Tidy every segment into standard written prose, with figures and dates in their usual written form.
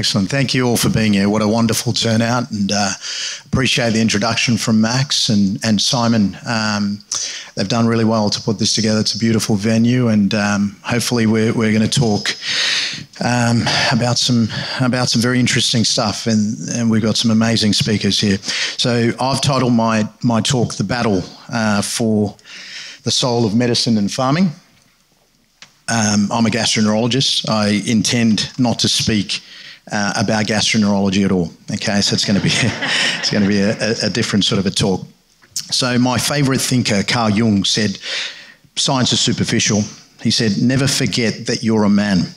Excellent. Thank you all for being here. What a wonderful turnout, and appreciate the introduction from Max and Simon. They've done really well to put this together. It's a beautiful venue, and hopefully we're going to talk about some very interesting stuff, and we've got some amazing speakers here. So I've titled my talk "The Battle for the Soul of Medicine and Farming." I'm a gastroenterologist. I intend not to speak about gastroenterology at all. Okay, so it's going to be a different sort of a talk. So my favourite thinker, Carl Jung, said, "Science is superficial." He said, "Never forget that you're a man,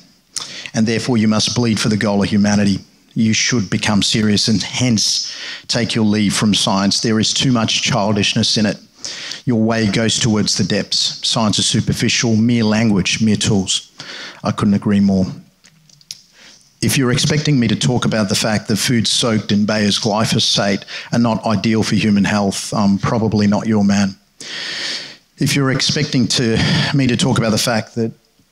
and therefore you must bleed for the goal of humanity. You should become serious and hence take your leave from science. There is too much childishness in it. Your way goes towards the depths. Science is superficial, mere language, mere tools." I couldn't agree more. If you're expecting me to talk about the fact that foods soaked in Bayer's glyphosate are not ideal for human health, I'm probably not your man. If you're expecting me to talk about the fact that,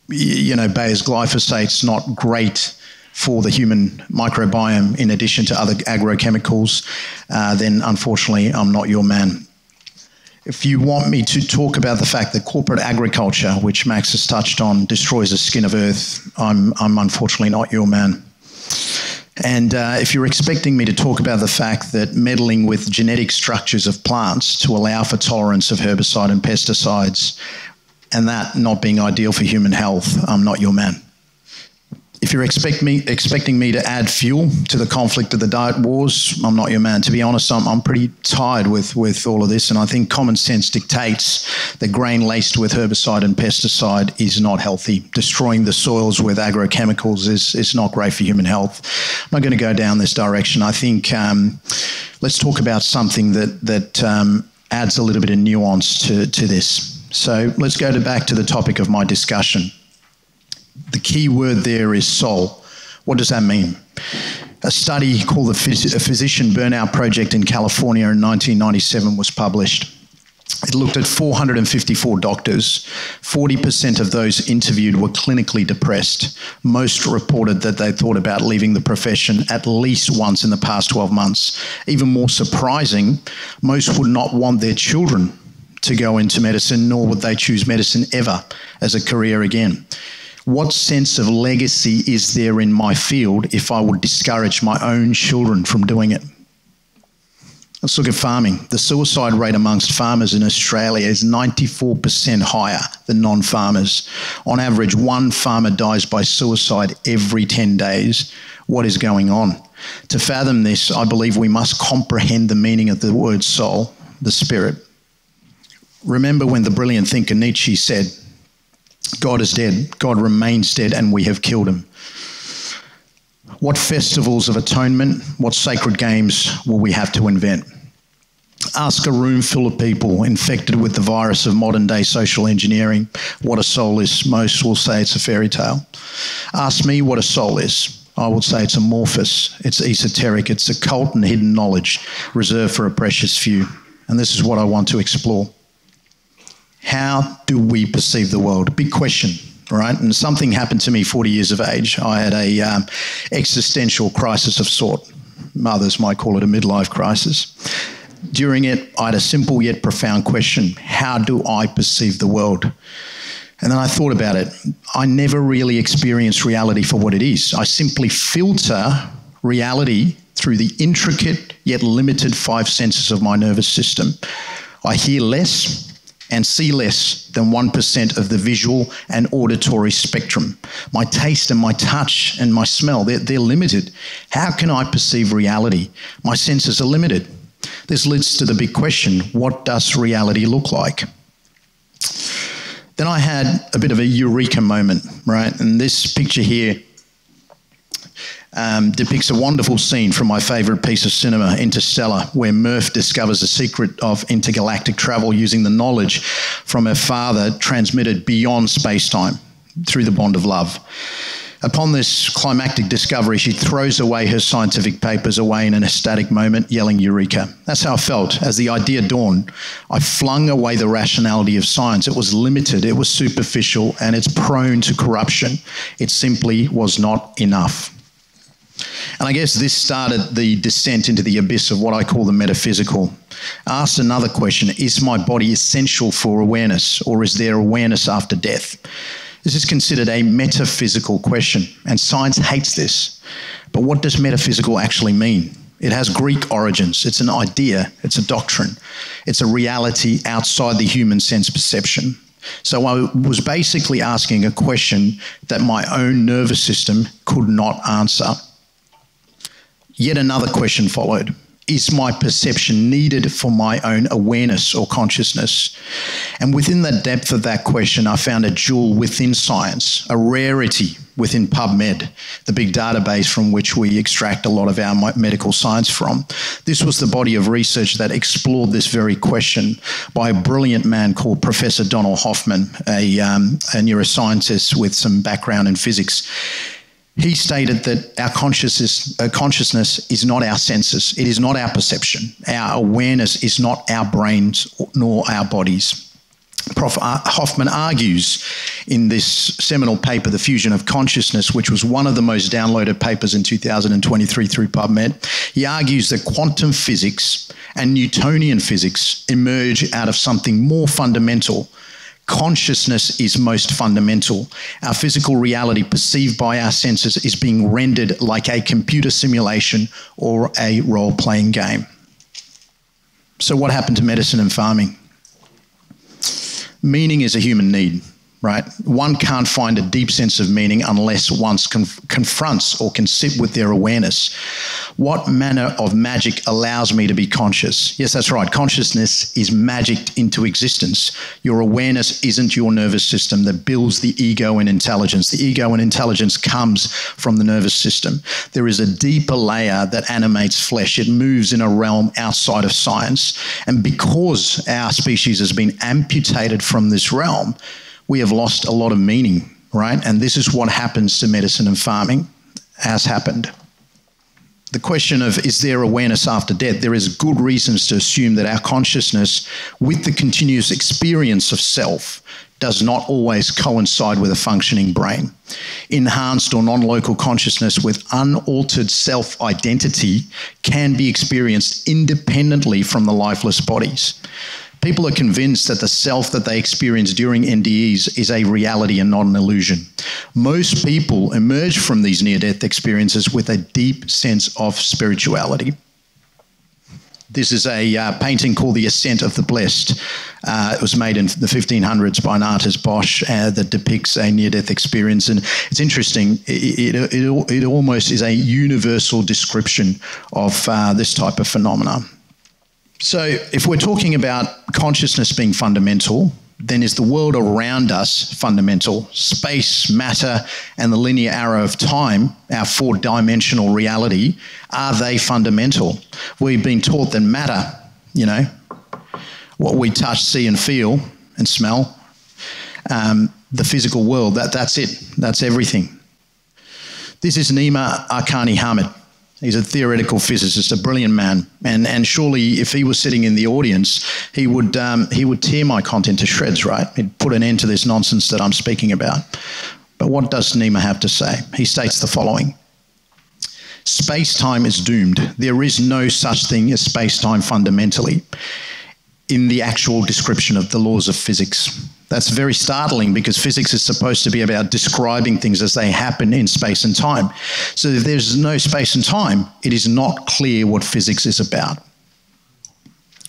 Bayer's glyphosate's not great for the human microbiome in addition to other agrochemicals, then unfortunately I'm not your man. If you want me to talk about the fact that corporate agriculture, which Max has touched on, destroys the skin of Earth, I'm unfortunately not your man. And if you're expecting me to talk about the fact that meddling with genetic structures of plants to allow for tolerance of herbicide and pesticides, and that not being ideal for human health, I'm not your man. If you're expecting me to add fuel to the conflict of the diet wars, I'm not your man. To be honest, I'm pretty tired with all of this, and I think common sense dictates that grain laced with herbicide and pesticide is not healthy. Destroying the soils with agrochemicals is not great for human health. I'm not going to go down this direction. I think let's talk about something that adds a little bit of nuance to this. So let's go back to the topic of my discussion. The key word there is soul. What does that mean? A study called the Physician Burnout Project in California in 1997 was published. It looked at 454 doctors. 40% of those interviewed were clinically depressed. Most reported that they thought about leaving the profession at least once in the past 12 months. Even more surprising, most would not want their children to go into medicine, nor would they choose medicine ever as a career again. What sense of legacy is there in my field if I would discourage my own children from doing it? Let's look at farming. The suicide rate amongst farmers in Australia is 94% higher than non-farmers. On average, one farmer dies by suicide every 10 days. What is going on? To fathom this, I believe we must comprehend the meaning of the word soul, the spirit. Remember when the brilliant thinker Nietzsche said, "God is dead, God remains dead, and we have killed him." What festivals of atonement, what sacred games will we have to invent? Ask a room full of people infected with the virus of modern day social engineering what a soul is. Most will say it's a fairy tale. Ask me what a soul is. I would say it's amorphous, it's esoteric, it's occult and hidden knowledge reserved for a precious few. And this is what I want to explore. How do we perceive the world? Big question, right? And something happened to me 40 years of age. I had a existential crisis of sort. Others might call it a midlife crisis. During it, I had a simple yet profound question. How do I perceive the world? And then I thought about it. I never really experience reality for what it is. I simply filter reality through the intricate yet limited 5 senses of my nervous system. I hear less and see less than 1% of the visual and auditory spectrum. My taste and my touch and my smell, they're limited. How can I perceive reality? My senses are limited. This leads to the big question, what does reality look like? Then I had a bit of a eureka moment, right? And this picture here depicts a wonderful scene from my favourite piece of cinema, Interstellar, where Murph discovers the secret of intergalactic travel using the knowledge from her father transmitted beyond space-time through the bond of love. Upon this climactic discovery, she throws away her scientific papers away in an ecstatic moment, yelling, "Eureka." That's how I felt. As the idea dawned, I flung away the rationality of science. It was limited, it was superficial, and it's prone to corruption. It simply was not enough. And I guess this started the descent into the abyss of what I call the metaphysical. I asked another question: is my body essential for awareness, or is there awareness after death? This is considered a metaphysical question, and science hates this. But what does metaphysical actually mean? It has Greek origins. It's an idea. It's a doctrine. It's a reality outside the human sense perception. So I was basically asking a question that my own nervous system could not answer. Yet another question followed. Is my perception needed for my own awareness or consciousness? And within the depth of that question, I found a jewel within science, a rarity within PubMed, the big database from which we extract a lot of our medical science from. This was the body of research that explored this very question by a brilliant man called Professor Donald Hoffman, a neuroscientist with some background in physics. He stated that our consciousness is not our senses. It is not our perception. Our awareness is not our brains nor our bodies. Prof. Hoffman argues in this seminal paper, The Fusion of Consciousness, which was one of the most downloaded papers in 2023 through PubMed, he argues that quantum physics and Newtonian physics emerge out of something more fundamental. Consciousness is most fundamental. Our physical reality perceived by our senses is being rendered like a computer simulation or a role-playing game. So what happened to medicine and farming? Meaning is a human need, right? One can't find a deep sense of meaning unless one confronts or can sit with their awareness. What manner of magic allows me to be conscious? Yes, that's right. Consciousness is magicked into existence. Your awareness isn't your nervous system that builds the ego and intelligence. The ego and intelligence comes from the nervous system. There is a deeper layer that animates flesh. It moves in a realm outside of science. And because our species has been amputated from this realm, we have lost a lot of meaning, right? And this is what happens to medicine and farming, has happened. The question of, is there awareness after death? There is good reasons to assume that our consciousness, with the continuous experience of self, does not always coincide with a functioning brain. Enhanced or non-local consciousness with unaltered self-identity can be experienced independently from the lifeless bodies. People are convinced that the self that they experience during NDEs is a reality and not an illusion. Most people emerge from these near-death experiences with a deep sense of spirituality. This is a painting called The Ascent of the Blessed. It was made in the 1500s by an artist, Bosch, that depicts a near-death experience. And it's interesting, it almost is a universal description of this type of phenomena. So if we're talking about consciousness being fundamental, then is the world around us fundamental? Space, matter, and the linear arrow of time, our four-dimensional reality, are they fundamental? We've been taught that matter, you know, what we touch, see, and feel, and smell, the physical world, that's it. That's everything. This is Nima Arkani Hamid. He's a theoretical physicist, a brilliant man, and surely if he was sitting in the audience, he would tear my content to shreds, right? He'd put an end to this nonsense that I'm speaking about. But what does Nima have to say? He states the following: space-time is doomed. There is no such thing as space-time fundamentally in the actual description of the laws of physics. That's very startling because physics is supposed to be about describing things as they happen in space and time. So if there's no space and time, it is not clear what physics is about.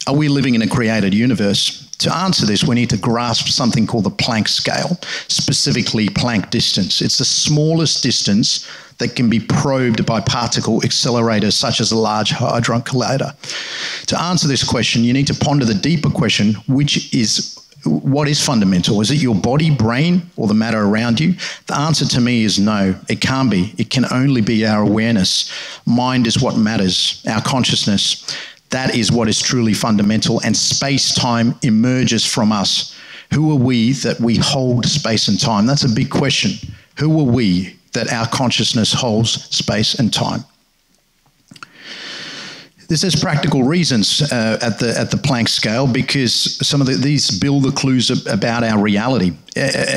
Are we living in a created universe? To answer this, we need to grasp something called the Planck scale, specifically Planck distance. It's the smallest distance that can be probed by particle accelerators such as a Large Hadron Collider. To answer this question, you need to ponder the deeper question, which is, what is fundamental? Is it your body, brain, or the matter around you? The answer to me is no, it can't be. It can only be our awareness. Mind is what matters, our consciousness. That is what is truly fundamental, and space-time emerges from us. Who are we that we hold space and time? That's a big question. Who are we that our consciousness holds space and time? This has practical reasons at the Planck scale, because some of these build the clues about our reality.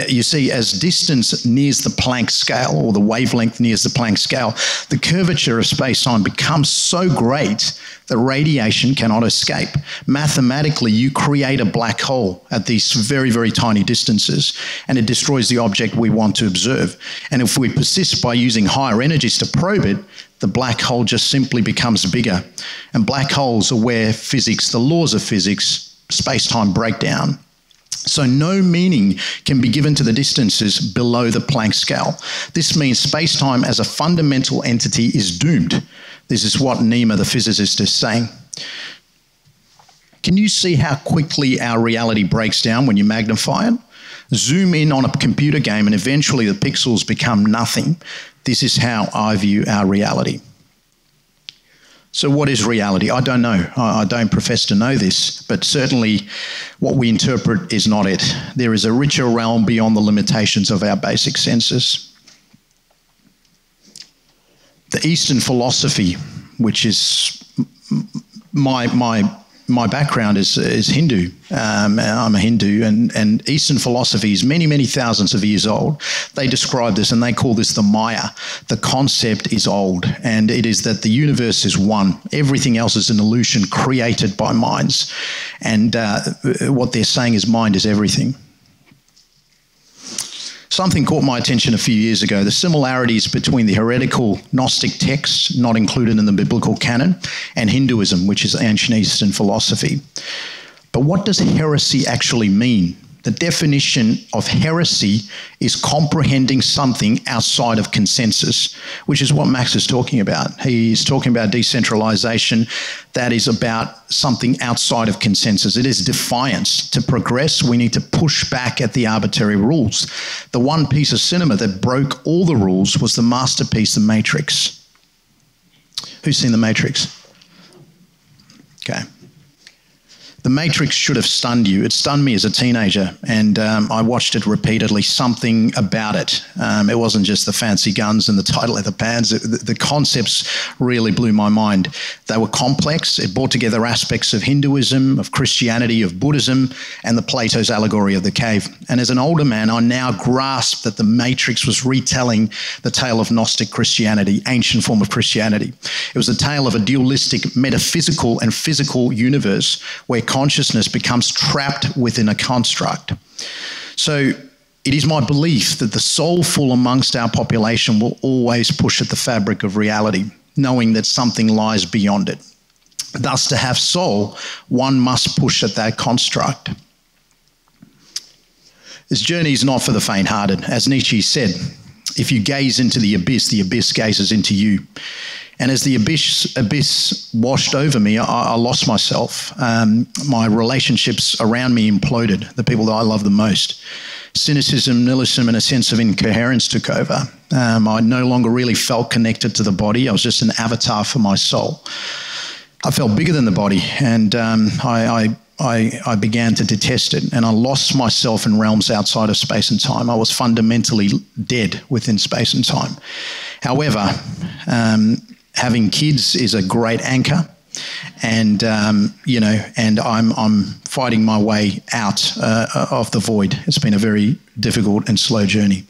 You see, as distance nears the Planck scale, or the wavelength nears the Planck scale, the curvature of space-time becomes so great that radiation cannot escape. Mathematically, you create a black hole at these very, very tiny distances, and it destroys the object we want to observe. And if we persist by using higher energies to probe it, the black hole just simply becomes bigger. And black holes are where physics, the laws of physics, space-time break down. So no meaning can be given to the distances below the Planck scale. This means space-time as a fundamental entity is doomed. This is what Nima, the physicist, is saying. Can you see how quickly our reality breaks down when you magnify it? Zoom in on a computer game and eventually the pixels become nothing. This is how I view our reality. So what is reality? I don't know. I don't profess to know this, but certainly what we interpret is not it. There is a richer realm beyond the limitations of our basic senses. The Eastern philosophy, which is my background is Hindu. I'm a Hindu, and Eastern philosophy is many, many thousands of years old. They describe this and they call this the Maya. The concept is old, and it is that the universe is one. Everything else is an illusion created by minds. And what they're saying is mind is everything. Something caught my attention a few years ago, the similarities between the heretical Gnostic texts not included in the biblical canon and Hinduism, which is ancient Eastern philosophy. But what does heresy actually mean? The definition of heresy is comprehending something outside of consensus, which is what Max is talking about. He's talking about decentralization. That is about something outside of consensus. It is defiance. To progress, we need to push back at the arbitrary rules. The one piece of cinema that broke all the rules was the masterpiece, The Matrix. Who's seen The Matrix? Okay. The Matrix should have stunned you. It stunned me as a teenager, and I watched it repeatedly. Something about it. It wasn't just the fancy guns and the tight leather pants. The concepts really blew my mind. They were complex. It brought together aspects of Hinduism, of Christianity, of Buddhism, and the Plato's allegory of the cave. And as an older man, I now grasp that the Matrix was retelling the tale of Gnostic Christianity, ancient form of Christianity. It was a tale of a dualistic, metaphysical and physical universe where consciousness becomes trapped within a construct. So it is my belief that the soulful amongst our population will always push at the fabric of reality, knowing that something lies beyond it. Thus, to have soul, one must push at that construct. This journey is not for the faint-hearted. As Nietzsche said, if you gaze into the abyss gazes into you. And as the abyss washed over me, I lost myself. My relationships around me imploded, the people that I love the most. Cynicism, nihilism, and a sense of incoherence took over. I no longer really felt connected to the body. I was just an avatar for my soul. I felt bigger than the body, and I began to detest it, and I lost myself in realms outside of space and time. I was fundamentally dead within space and time. However, having kids is a great anchor, and and I'm fighting my way out of the void. It's been a very difficult and slow journey.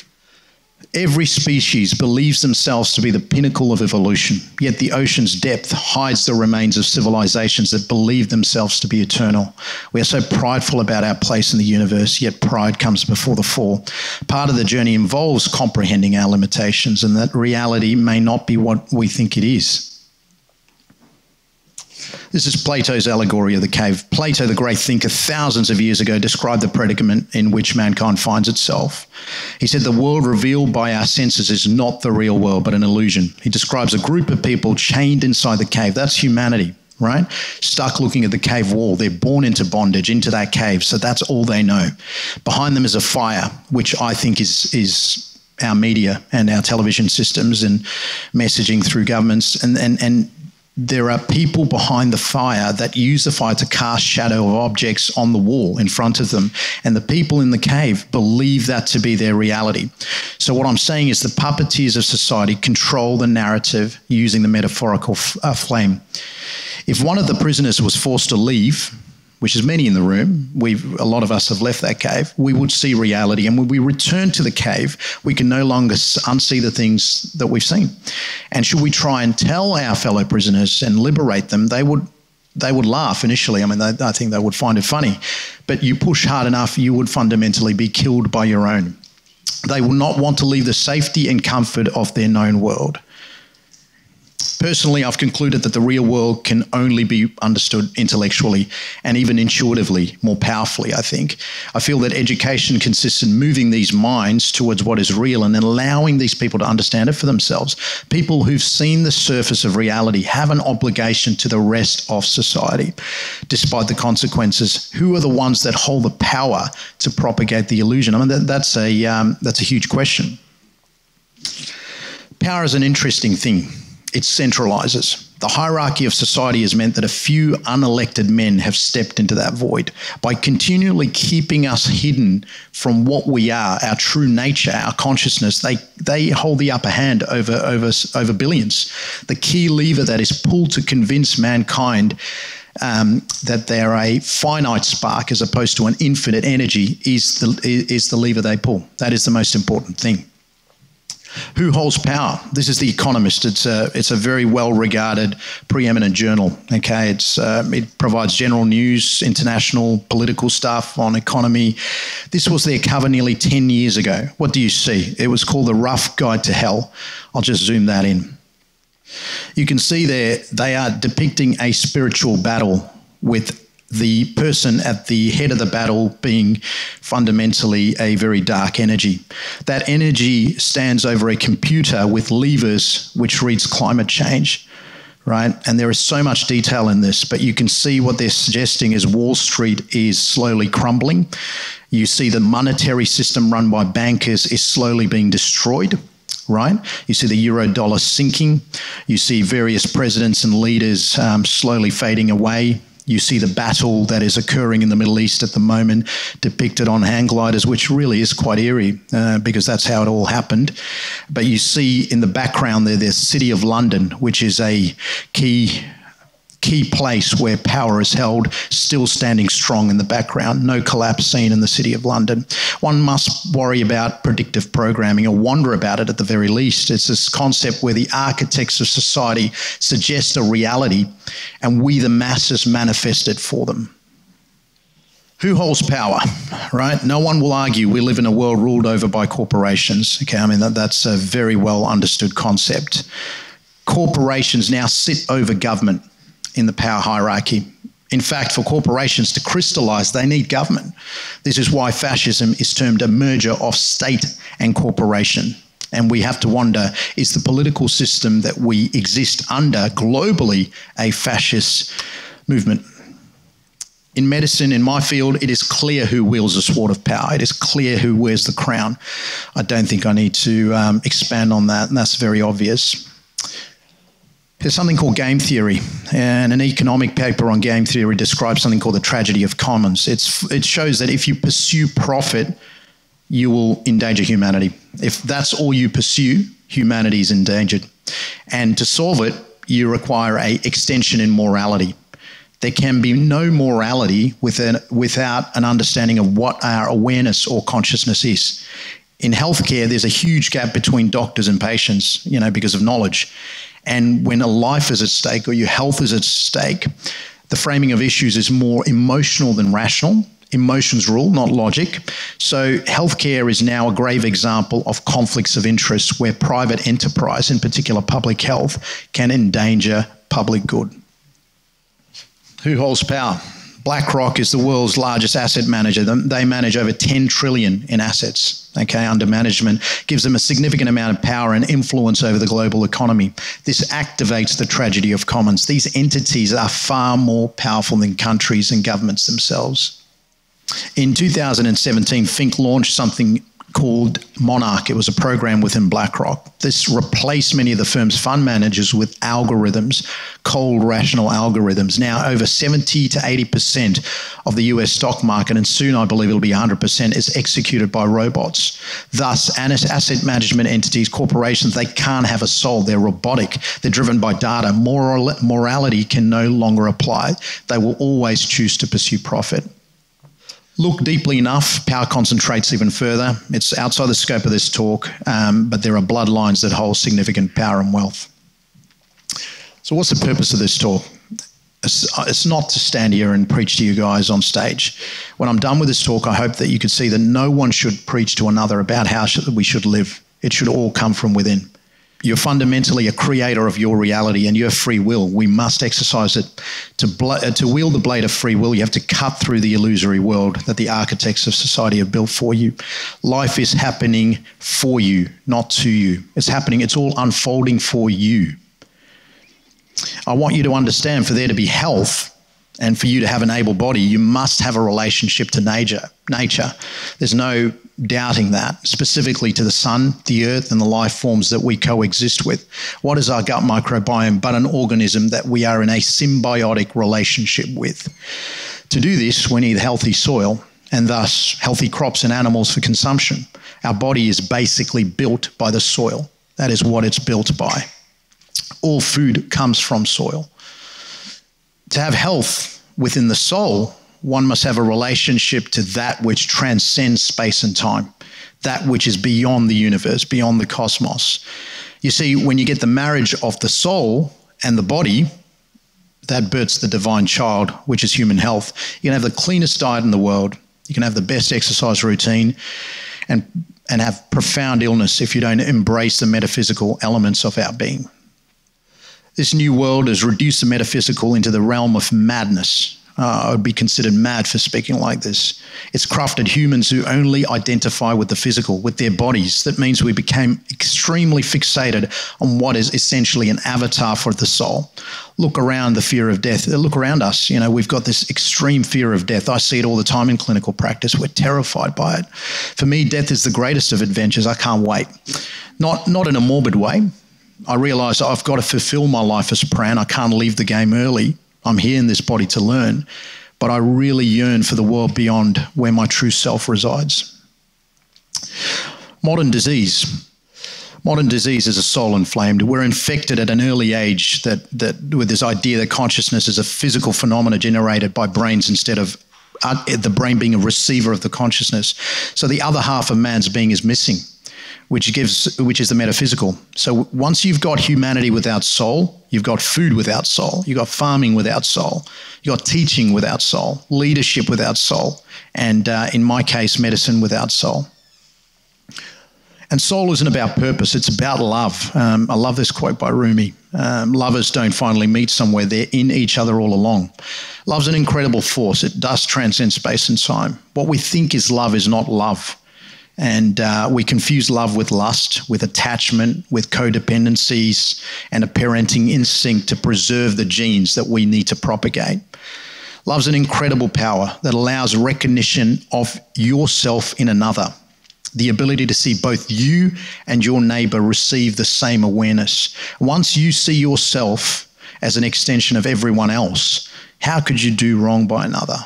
Every species believes themselves to be the pinnacle of evolution, yet the ocean's depth hides the remains of civilizations that believe themselves to be eternal. We are so prideful about our place in the universe, yet pride comes before the fall. Part of the journey involves comprehending our limitations and that reality may not be what we think it is. This is Plato's allegory of the cave. Plato, the great thinker, thousands of years ago, described the predicament in which mankind finds itself. He said the world revealed by our senses is not the real world, but an illusion. He describes a group of people chained inside the cave. That's humanity, right? Stuck looking at the cave wall. They're born into bondage, into that cave, so that's all they know. Behind them is a fire, which I think is our media and our television systems and messaging through governments, and there are people behind the fire that use the fire to cast shadow of objects on the wall in front of them. And the people in the cave believe that to be their reality. So what I'm saying is the puppeteers of society control the narrative using the metaphorical flame. If one of the prisoners was forced to leave, which is many in the room, a lot of us have left that cave, we would see reality. And when we return to the cave, we can no longer unsee the things that we've seen. And should we try and tell our fellow prisoners and liberate them, they would laugh initially. I mean, I think they would find it funny. But you push hard enough, you would fundamentally be killed by your own. They will not want to leave the safety and comfort of their known world. Personally, I've concluded that the real world can only be understood intellectually and even intuitively, more powerfully, I think. I feel that education consists in moving these minds towards what is real and then allowing these people to understand it for themselves. People who've seen the surface of reality have an obligation to the rest of society. Despite the consequences, who are the ones that hold the power to propagate the illusion? I mean, that's a huge question. Power is an interesting thing. It centralizes. The hierarchy of society has meant that a few unelected men have stepped into that void. By continually keeping us hidden from what we are, our true nature, our consciousness, they hold the upper hand over billions. The key lever that is pulled to convince mankind that they're a finite spark as opposed to an infinite energy is the lever they pull. That is the most important thing. Who holds power? This is The Economist. It's a very well-regarded, preeminent journal. Okay, it provides general news, international political stuff on economy. This was their cover nearly 10 years ago. What do you see? It was called The Rough Guide to Hell. I'll just zoom that in. You can see there they are depicting a spiritual battle with the person at the head of the battle being fundamentally a very dark energy. That energy stands over a computer with levers which reads climate change, right? And there is so much detail in this, but you can see what they're suggesting is Wall Street is slowly crumbling. You see the monetary system run by bankers is slowly being destroyed. Right? You see the euro dollar sinking. You see various presidents and leaders slowly fading away. You see the battle that is occurring in the Middle East at the moment depicted on hang gliders, which really is quite eerie because that's how it all happened. But you see in the background there, the City of London, which is a key place where power is held, still standing strong in the background. No collapse seen in the City of London. One must worry about predictive programming or wonder about it at the very least. It's this concept where the architects of society suggest a reality and we, the masses, manifest it for them. Who holds power, right? No one will argue we live in a world ruled over by corporations. Okay, I mean, that's a very well understood concept. Corporations now sit over government in the power hierarchy. In fact, for corporations to crystallize, they need government. This is why fascism is termed a merger of state and corporation. And we have to wonder, is the political system that we exist under globally a fascist movement? In medicine, in my field, it is clear who wields the sword of power. It is clear who wears the crown. I don't think I need to expand on that, and that's very obvious. There's something called game theory, and an economic paper on game theory describes something called the tragedy of commons. It shows that if you pursue profit, you will endanger humanity. If that's all you pursue, humanity is endangered. And to solve it, you require an extension in morality. There can be no morality without an understanding of what our awareness or consciousness is. In healthcare, there's a huge gap between doctors and patients, because of knowledge. And when a life is at stake or your health is at stake, the framing of issues is more emotional than rational. Emotions rule, not logic. So healthcare is now a grave example of conflicts of interest where private enterprise, in particular public health, can endanger public good. Who holds power? BlackRock is the world's largest asset manager. They manage over 10 trillion in assets, under management. Gives them a significant amount of power and influence over the global economy. This activates the tragedy of commons. These entities are far more powerful than countries and governments themselves. In 2017, Fink launched something called Monarch. It was a program within BlackRock. This replaced many of the firm's fund managers with algorithms, cold rational algorithms. Now over 70 to 80% of the US stock market, and soon I believe it'll be 100%, is executed by robots. Thus, asset management entities, corporations, they can't have a soul. They're robotic. They're driven by data. Morality can no longer apply. They will always choose to pursue profit. Look deeply enough, power concentrates even further. It's outside the scope of this talk, but there are bloodlines that hold significant power and wealth. So what's the purpose of this talk? It's not to stand here and preach to you guys on stage. When I'm done with this talk, I hope that you can see that no one should preach to another about how we should live. It should all come from within. You're fundamentally a creator of your reality, and you have free will. We must exercise it. To wield the blade of free will, you have to cut through the illusory world that the architects of society have built for you. Life is happening for you, not to you. It's happening. It's all unfolding for you. I want you to understand, for there to be health and for you to have an able body, you must have a relationship to nature. There's no doubting that, specifically to the sun, the earth, and the life forms that we coexist with. What is our gut microbiome but an organism that we are in a symbiotic relationship with? To do this, we need healthy soil and thus healthy crops and animals for consumption. Our body is basically built by the soil. That is what it's built by. All food comes from soil. To have health within the soul, one must have a relationship to that which transcends space and time, that which is beyond the universe, beyond the cosmos. You see, when you get the marriage of the soul and the body, that births the divine child, which is human health. You can have the cleanest diet in the world, you can have the best exercise routine, and have profound illness if you don't embrace the metaphysical elements of our being. This new world has reduced the metaphysical into the realm of madness. I would be considered mad for speaking like this. It's crafted humans who only identify with the physical, with their bodies. That means we became extremely fixated on what is essentially an avatar for the soul. Look around the fear of death. Look around us. You know, we've got this extreme fear of death. I see it all the time in clinical practice. We're terrified by it. For me, death is the greatest of adventures. I can't wait. Not in a morbid way. I realise I've got to fulfill my life as Pran. I can't leave the game early. I'm here in this body to learn, but I really yearn for the world beyond where my true self resides. Modern disease. Modern disease is a soul inflamed. We're infected at an early age that with this idea that consciousness is a physical phenomena generated by brains instead of the brain being a receiver of the consciousness. So the other half of man's being is missing, which is the metaphysical. So once you've got humanity without soul, you've got food without soul, you've got farming without soul, you've got teaching without soul, leadership without soul, and in my case, medicine without soul. And soul isn't about purpose, it's about love. I love this quote by Rumi. Lovers don't finally meet somewhere, they're in each other all along. Love's an incredible force. It does transcend space and time. What we think is love is not love. And we confuse love with lust, with attachment, with codependencies, and a parenting instinct to preserve the genes that we need to propagate. Love's an incredible power that allows recognition of yourself in another, the ability to see both you and your neighbor receive the same awareness. Once you see yourself as an extension of everyone else, how could you do wrong by another?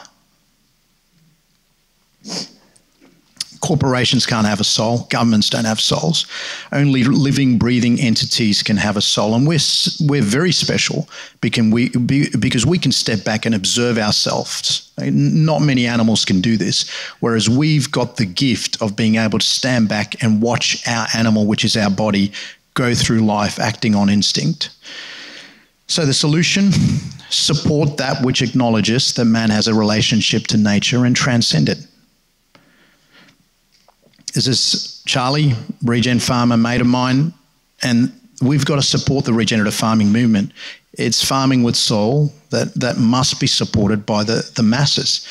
Corporations can't have a soul. Governments don't have souls. Only living, breathing entities can have a soul. And we're very special because we can step back and observe ourselves. Not many animals can do this, whereas we've got the gift of being able to stand back and watch our animal, which is our body, go through life acting on instinct. So the solution, support that which acknowledges that man has a relationship to nature and transcend it. This is Charlie, regen farmer, mate of mine, and we've got to support the regenerative farming movement. It's farming with soul that must be supported by the masses,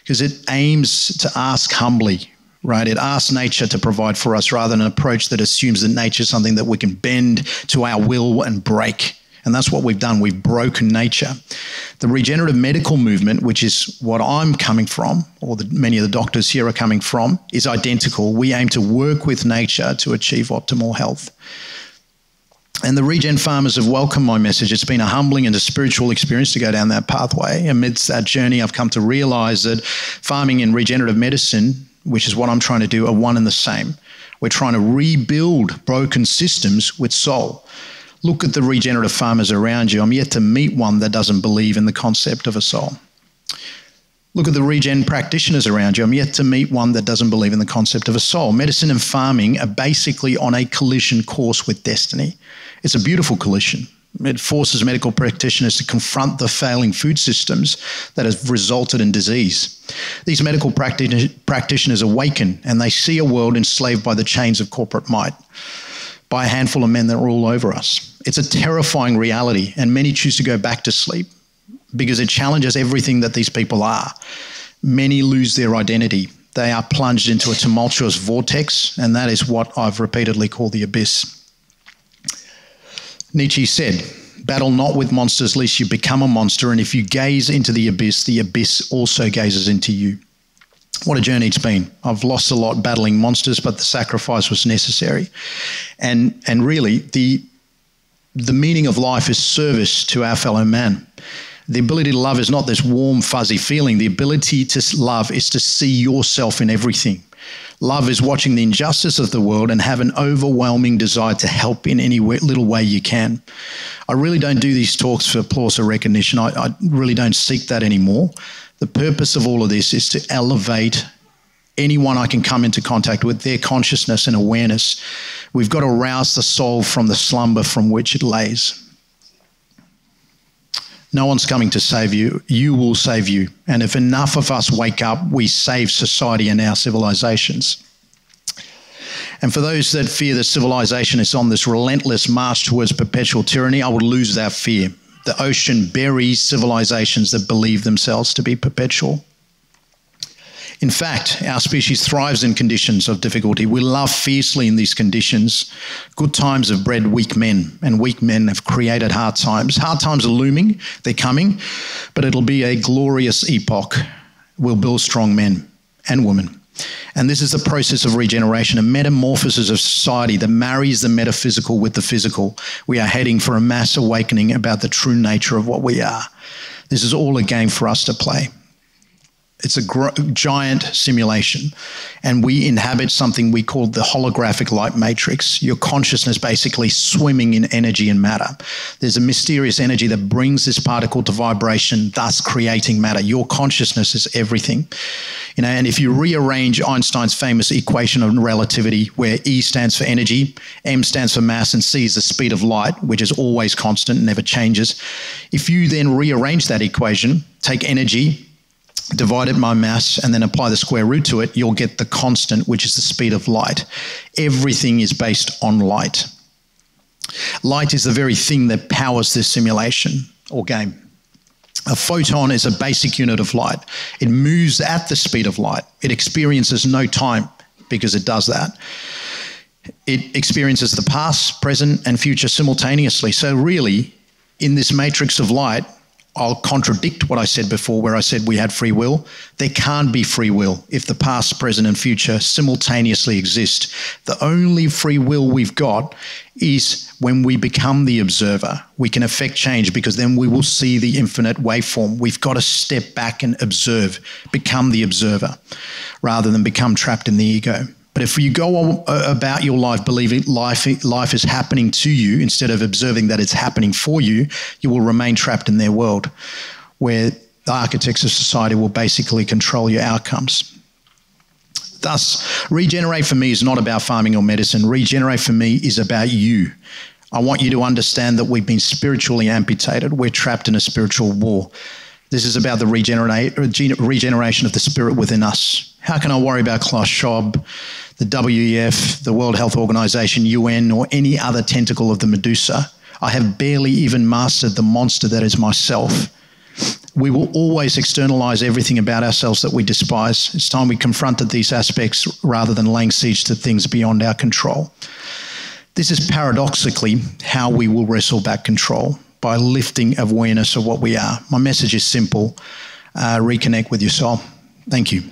because it aims to ask humbly, right? It asks nature to provide for us rather than an approach that assumes that nature is something that we can bend to our will and break. And that's what we've done. We've broken nature. The regenerative medical movement, which is what I'm coming from, or many of the doctors here are coming from, is identical. We aim to work with nature to achieve optimal health. And the regen farmers have welcomed my message. It's been a humbling and a spiritual experience to go down that pathway. Amidst that journey, I've come to realize that farming and regenerative medicine, which is what I'm trying to do, are one and the same. We're trying to rebuild broken systems with soul. Look at the regenerative farmers around you. I'm yet to meet one that doesn't believe in the concept of a soul. Look at the regen practitioners around you. I'm yet to meet one that doesn't believe in the concept of a soul. Medicine and farming are basically on a collision course with destiny. It's a beautiful collision. It forces medical practitioners to confront the failing food systems that have resulted in disease. These medical practitioners awaken and they see a world enslaved by the chains of corporate might, by a handful of men that rule over us. It's a terrifying reality, and many choose to go back to sleep because it challenges everything that these people are. Many lose their identity. They are plunged into a tumultuous vortex, and that is what I've repeatedly called the abyss. Nietzsche said, "Battle not with monsters, lest you become a monster, and if you gaze into the abyss also gazes into you." What a journey it's been. I've lost a lot battling monsters, but the sacrifice was necessary. And really, the meaning of life is service to our fellow man. The ability to love is not this warm, fuzzy feeling. The ability to love is to see yourself in everything. Love is watching the injustice of the world and have an overwhelming desire to help in any little way you can. I really don't do these talks for applause or recognition. I really don't seek that anymore. The purpose of all of this is to elevate anyone I can come into contact with, their consciousness and awareness. We've got to rouse the soul from the slumber from which it lays. No one's coming to save you. You will save you. And if enough of us wake up, we save society and our civilizations. And for those that fear that civilization is on this relentless march towards perpetual tyranny, I would lose that fear. The ocean buries civilizations that believe themselves to be perpetual. In fact, our species thrives in conditions of difficulty. We love fiercely in these conditions. Good times have bred weak men, and weak men have created hard times. Hard times are looming, they're coming, but it'll be a glorious epoch. We'll build strong men and women. And this is the process of regeneration, a metamorphosis of society that marries the metaphysical with the physical. We are heading for a mass awakening about the true nature of what we are. This is all a game for us to play. It's a giant simulation, and we inhabit something we call the holographic light matrix. Your consciousness basically swimming in energy and matter. There's a mysterious energy that brings this particle to vibration, thus creating matter. Your consciousness is everything. And if you rearrange Einstein's famous equation of relativity, where E stands for energy, M stands for mass, and C is the speed of light, which is always constant, never changes. If you then rearrange that equation, take energy, divide it by mass, and then apply the square root to it, you'll get the constant, which is the speed of light. Everything is based on light. Light is the very thing that powers this simulation or game. A photon is a basic unit of light. It moves at the speed of light. It experiences no time because it does that. It experiences the past, present, and future simultaneously. So really, in this matrix of light, I'll contradict what I said before, where I said we had free will. There can't be free will if the past, present, and future simultaneously exist. The only free will we've got is when we become the observer. We can affect change because then we will see the infinite waveform. We've got to step back and observe, become the observer, rather than become trapped in the ego. But if you go about your life believing life is happening to you instead of observing that it's happening for you, you will remain trapped in their world, where the architects of society will basically control your outcomes. Thus, Regenerate for me is not about farming or medicine. Regenerate for me is about you. I want you to understand that we've been spiritually amputated. We're trapped in a spiritual war. This is about the regeneration of the spirit within us. How can I worry about Klaus Schwab, the WEF, the World Health Organization, UN, or any other tentacle of the Medusa? I have barely even mastered the monster that is myself. We will always externalize everything about ourselves that we despise. It's time we confronted these aspects rather than laying siege to things beyond our control. This is paradoxically how we will wrestle back control. by lifting awareness of what we are. My message is simple. Reconnect with your soul. Thank you.